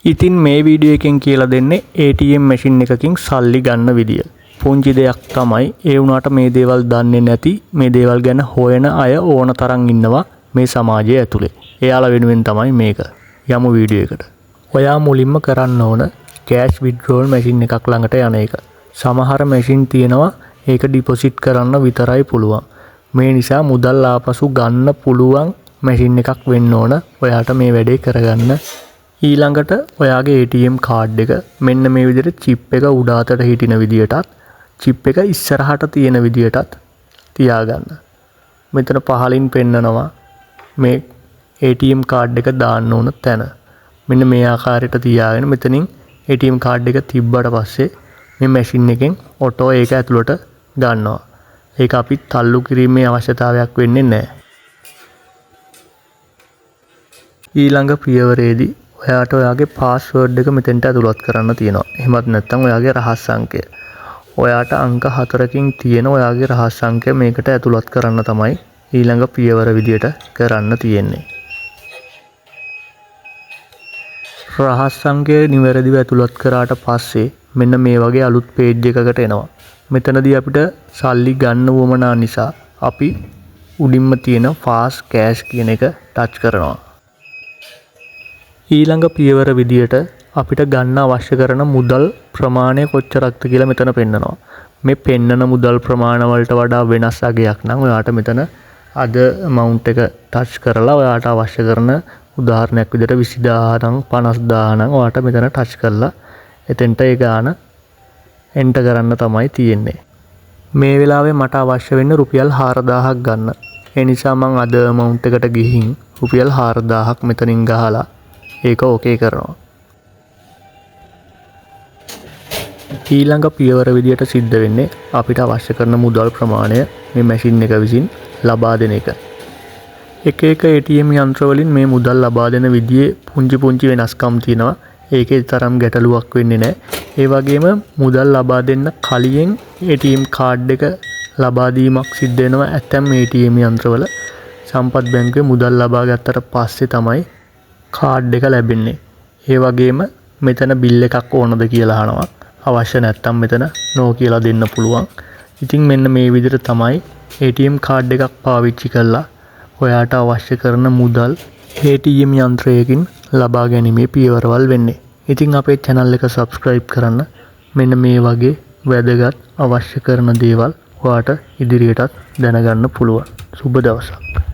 ඉතින් මේ වීඩියෝ එකෙන් කියලා දෙන්නේ ATM මැෂින් එකකින් සල්ලි ගන්න විදිය. පුංචි දෙයක් තමයි. ඒ වුණාට මේ දේවල් දන්නේ නැති, මේ දේවල් ගැන හොයන අය ඕන තරම් ඉන්නවා මේ සමාජය ඇතුලේ. එයාලා වෙනුවෙන් තමයි මේක. යමු වීඩියෝ එකට. ඔයා මුලින්ම කරන්න ඕන කෑෂ් විත්ඩ්‍රෝවල් මැෂින් එකක් ළඟට යන එක. සමහර මැෂින් තියෙනවා ඒක ඩිපොසිට් කරන්න විතරයි පුළුවන්. මේ නිසා මුදල් ආපසු ගන්න පුළුවන් මැෂින් එකක් වෙන්න ඕන ඔයාට මේ වැඩේ කරගන්න. ඊළඟට ඔයාගේ ATM කාඩ් එක මෙන්න මේ විදිහට චිප් එක උඩ අතට හිටින විදිහටත් චිප් එක ඉස්සරහට තියෙන විදිහටත් තියාගන්න. මෙතන පහලින් පෙන්නනවා මේ ATM කාඩ් එක දාන්න ඕන තැන. මෙන්න මේ ආකාරයට තියාගෙන මෙතනින් ATM කාඩ් එක තිබ්බට පස්සේ මේ මැෂින් එකෙන් ඔටෝ ඒක ඇතුළට ගන්නවා. ඒක අපි තල්ලු කිරීමේ අවශ්‍යතාවයක් වෙන්නේ නැහැ. ඊළඟ පියවරේදී ඔයාට ඔයාගේ පාස්වර්ඩ් එක මෙතෙන්ට ඇතුළත් කරන්න තියෙනවා. එහෙමත් නැත්නම් ඔයාගේ රහස් අංකය. ඔයාට අංක 4කින් තියෙන ඔයාගේ රහස් අංකය මේකට ඇතුළත් කරන්න තමයි ඊළඟ පියවර විදියට කරන්න තියෙන්නේ. රහස් අංකය නිවැරදිව ඇතුළත් කරාට පස්සේ මෙන්න මේ වගේ අලුත් පේජ් එකකට එනවා. මෙතනදී අපිට සල්ලි ගන්න වුවමනා නිසා අපි උඩින්ම තියෙන ෆාස්ට් කෑෂ් කියන එක ටච් කරනවා. ඊළඟ පියවර විදියට අපිට ගන්න අවශ්‍ය කරන මුදල් ප්‍රමාණය කොච්චරක්ද කියලා මෙතන පෙන්නනවා. මේ පෙන්නන මුදල් ප්‍රමාණ වලට වඩා වෙනස් අගයක් නම් ඔයාට මෙතන අද amount එක ටච් කරලා ඔයාට අවශ්‍ය කරන උදාහරණයක් විදියට 20000 නම් 50000 නම් ඔයාට මෙතන ටච් කරලා එතෙන්ට ඒ ගාන එන්ටර් කරන්න තමයි තියෙන්නේ. මේ වෙලාවේ මට අවශ්‍ය වෙන්නේ රුපියල් 4000ක් ගන්න. ඒ නිසා මම අද amount එකට ගිහින් රුපියල් 4000ක් මෙතනින් ගහලා ඒක ඕකේ කරනවා. ඊළඟ පියවර විදියට සිද්ධ වෙන්නේ අපිට අවශ්‍ය කරන මුදල් ප්‍රමාණය මේ මැෂින් එක විසින් ලබා දෙන එක. එක එක ATM යන්ත්‍ර වලින් මේ මුදල් ලබා දෙන විදිහේ පුංචි වෙනස්කම් තියෙනවා. ඒකේ තරම් ගැටලුවක් වෙන්නේ නැහැ. ඒ වගේම මුදල් ලබා දෙන්න කලින් ATM කාඩ් එක ලබා දීමක් සිද්ධ වෙනවා ඇතැම් ATM යන්ත්‍රවල. සම්පත් බැංකුවේ මුදල් ලබා ගත්තට පස්සේ තමයි කාඩ් එක ලැබෙන්නේ. ඒ වගේම මෙතන බිල් එකක් ඕනද කියලා අහනවා. අවශ්‍ය නැත්නම් මෙතන නෝ කියලා දෙන්න පුළුවන්. ඉතින් මෙන්න මේ විදිහට තමයි ATM කාඩ් එකක් පාවිච්චි කරලා ඔයාට අවශ්‍ය කරන මුදල් ATM යන්ත්‍රයකින් ලබා ගැනීමේ පියවරවල් වෙන්නේ. ඉතින් අපේ channel එක subscribe කරන්න. මෙන්න මේ වගේ වැදගත් අවශ්‍ය කරන දේවල් ඔයාට ඉදිරියටත් දැනගන්න පුළුවන්. සුබ දවසක්.